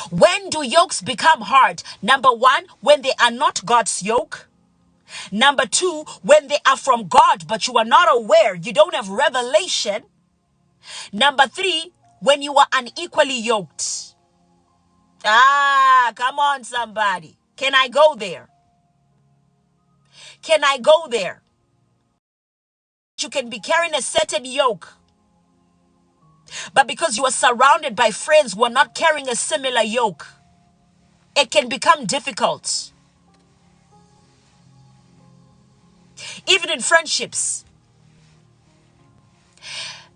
When do yokes become hard? Number one, when they are not God's yoke. Number two, when they are from God, but you are not aware, you don't have revelation. Number three, when you are unequally yoked. Come on, somebody. Can I go there? Can I go there? You can be carrying a certain yoke, but because you are surrounded by friends who are not carrying a similar yoke, it can become difficult. Even in friendships.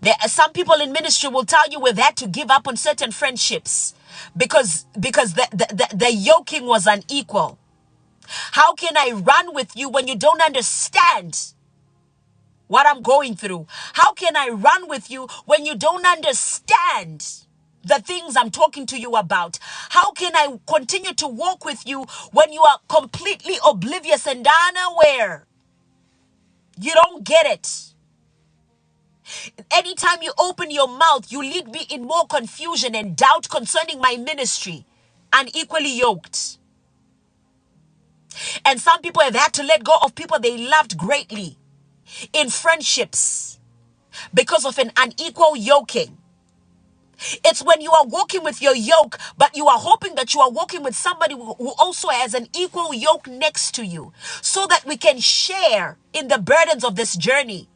There are some people in ministry will tell you we've had to give up on certain friendships because the yoking was unequal. How can I run with you when you don't understand what I'm going through? How can I run with you when you don't understand the things I'm talking to you about? How can I continue to walk with you when you are completely oblivious and unaware? You don't get it. Anytime you open your mouth, you lead me in more confusion and doubt concerning my ministry, unequally yoked. And some people have had to let go of people they loved greatly in friendships because of an unequal yoking. It's when you are walking with your yoke, but you are hoping that you are walking with somebody who also has an equal yoke next to you, so that we can share in the burdens of this journey.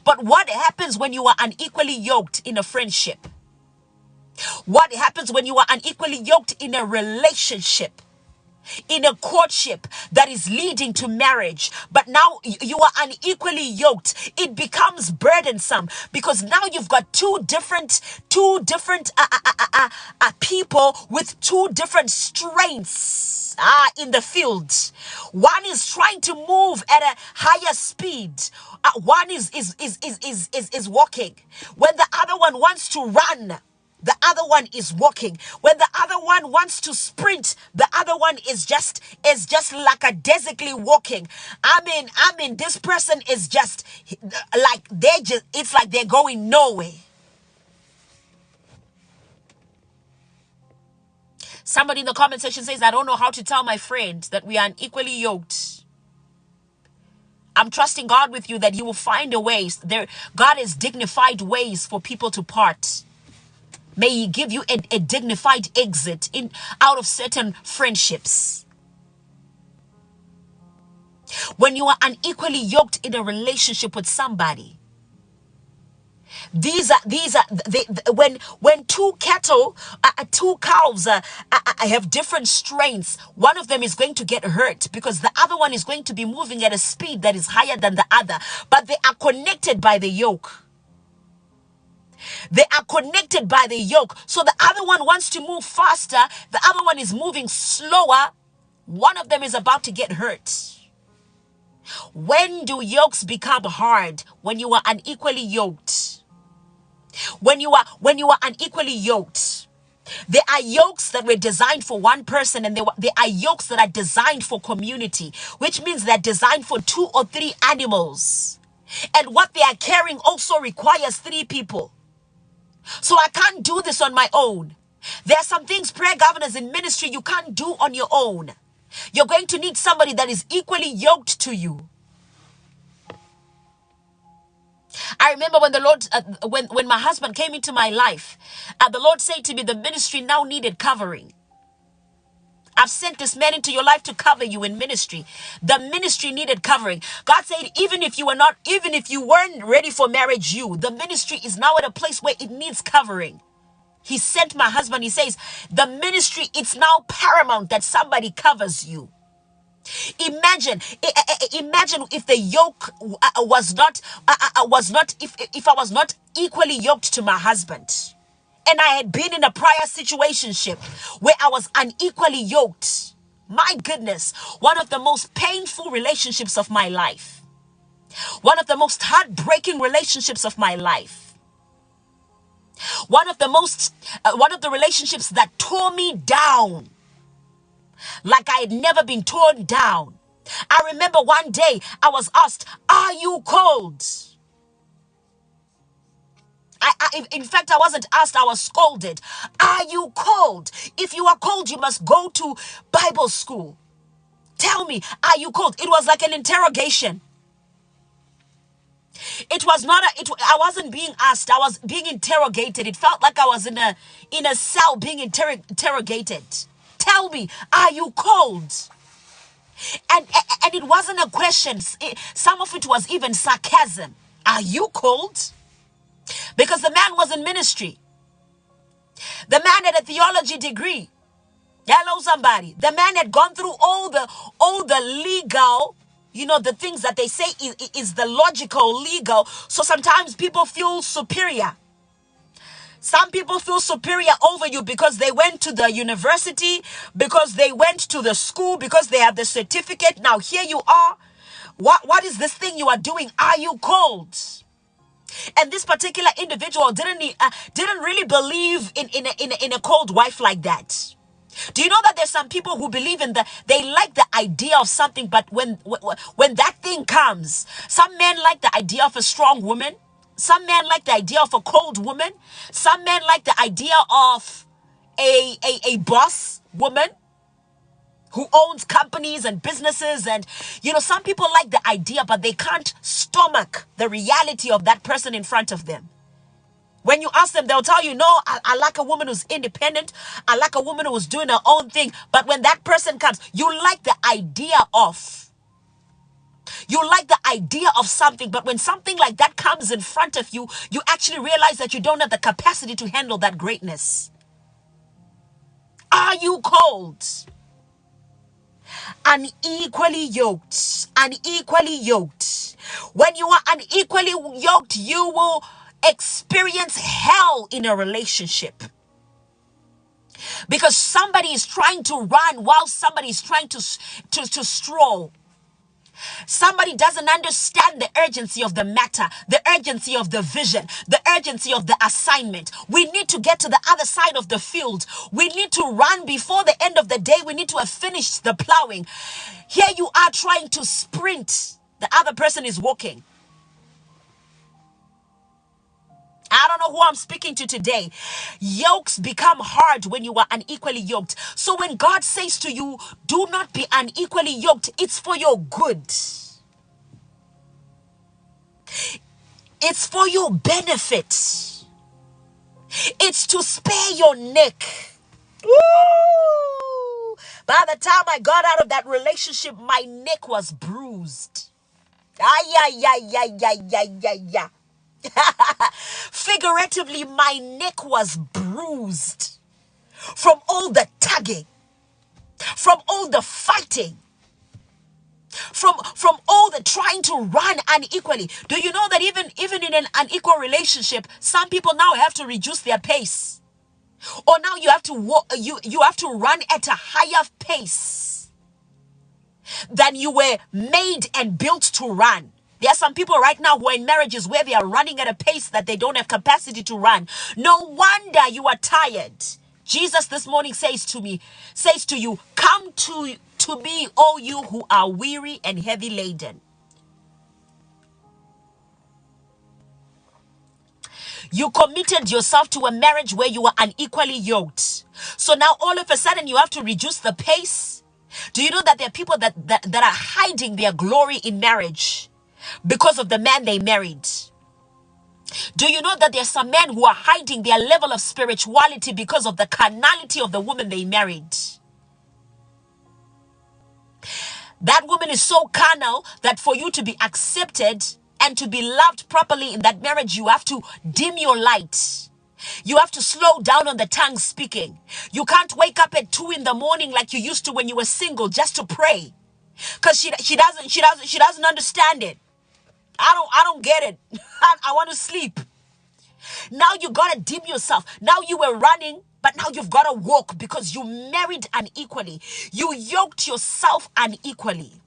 But what happens when you are unequally yoked in a friendship? What happens when you are unequally yoked in a relationship? In a courtship that is leading to marriage, but now you are unequally yoked, it becomes burdensome because now you've got two different people with two different strengths in the field. One is trying to move at a higher speed. One is walking. When the other one wants to run, the other one is walking. When the other one wants to sprint, the other one is just lackadaisically walking. I mean, this person is just like it's like they're going nowhere. Somebody in the comment section says, I don't know how to tell my friend that we are unequally yoked. I'm trusting God with you that He will find a way. God has dignified ways for people to part. May He give you a dignified exit out of certain friendships. When you are unequally yoked in a relationship with somebody, when two cows have different strengths, one of them is going to get hurt because the other one is going to be moving at a speed that is higher than the other, but they are connected by the yoke. They are connected by the yoke. So the other one wants to move faster. The other one is moving slower. One of them is about to get hurt. When do yokes become hard? When you are unequally yoked. When you are unequally yoked. There are yokes that were designed for one person, and there are yokes that are designed for community, which means they're designed for 2 or 3 animals. And what they are carrying also requires 3 people. So I can't do this on my own. There are some things, prayer governors in ministry, you can't do on your own. You're going to need somebody that is equally yoked to you. I remember when the Lord, when my husband came into my life, the Lord said to me, the ministry now needed covering. I've sent this man into your life to cover you in ministry. The ministry needed covering. God said, even if you weren't ready for marriage, the ministry is now at a place where it needs covering. He sent my husband. He says, the ministry, it's now paramount that somebody covers you. Imagine if the yoke was not if I was not equally yoked to my husband. And I had been in a prior situationship where I was unequally yoked. My goodness, one of the most painful relationships of my life. One of the most heartbreaking relationships of my life. One of the relationships that tore me down like I had never been torn down. I remember one day I was asked, "Are you cold?" In fact, I wasn't asked, I was scolded. Are you called? If you are called, you must go to Bible school. Tell me, are you called? It was like an interrogation. It was not I wasn't being asked, I was being interrogated. It felt like I was in a cell being interrogated. Tell me, are you called? And it wasn't a question. Some of it was even sarcasm. Are you called? Because the man was in ministry. The man had a theology degree. Hello, somebody. The man had gone through all the legal, the things that they say is the logical, legal. So sometimes people feel superior. Some people feel superior over you because they went to the university, because they went to the school, because they have the certificate. Now here you are. What is this thing you are doing? Are you called? And this particular individual didn't really believe in a cold wife like that. Do you know that there's some people who believe they like the idea of something, but when that thing comes, some men like the idea of a strong woman, some men like the idea of a cold woman, some men like the idea of a boss woman who owns companies and businesses, and some people like the idea, but they can't stomach the reality of that person in front of them. When you ask them, they'll tell you, no, I like a woman who's independent. I like a woman who's doing her own thing. But when that person comes, you like the idea of something. But when something like that comes in front of you, you actually realize that you don't have the capacity to handle that greatness. Are you called? Unequally yoked. Unequally yoked. When you are unequally yoked, you will experience hell in a relationship, because somebody is trying to run while somebody is trying to stroll. Somebody doesn't understand the urgency of the matter, the urgency of the vision, the urgency of the assignment. We need to get to the other side of the field. We need to run before the end of the day. We need to have finished the plowing. Here you are trying to sprint. The other person is walking. I don't know who I'm speaking to today. Yokes become hard when you are unequally yoked. So when God says to you, do not be unequally yoked, it's for your good. It's for your benefit. It's to spare your neck. Woo! By the time I got out of that relationship, my neck was bruised. Ay, ay, ay, ay, ay, ay, ay, ay. Figuratively, my neck was bruised from all the tugging, from all the fighting, from all the trying to run unequally. Do you know that even in an unequal relationship, some people now have to reduce their pace, or now you have to walk, you have to run at a higher pace than you were made and built to run. There are some people right now who are in marriages where they are running at a pace that they don't have capacity to run. No wonder you are tired. Jesus this morning says to you, come to me, all you who are weary and heavy laden. You committed yourself to a marriage where you are unequally yoked. So now all of a sudden you have to reduce the pace. Do you know that there are people that are hiding their glory in marriage because of the man they married? Do you know that there are some men who are hiding their level of spirituality because of the carnality of the woman they married? That woman is so carnal that for you to be accepted and to be loved properly in that marriage, you have to dim your light. You have to slow down on the tongue speaking. You can't wake up at 2 a.m. like you used to when you were single just to pray, because she doesn't understand it. I don't get it. I want to sleep. Now you gotta dim yourself. Now you were running, but now you've got to walk because you married unequally. You yoked yourself unequally.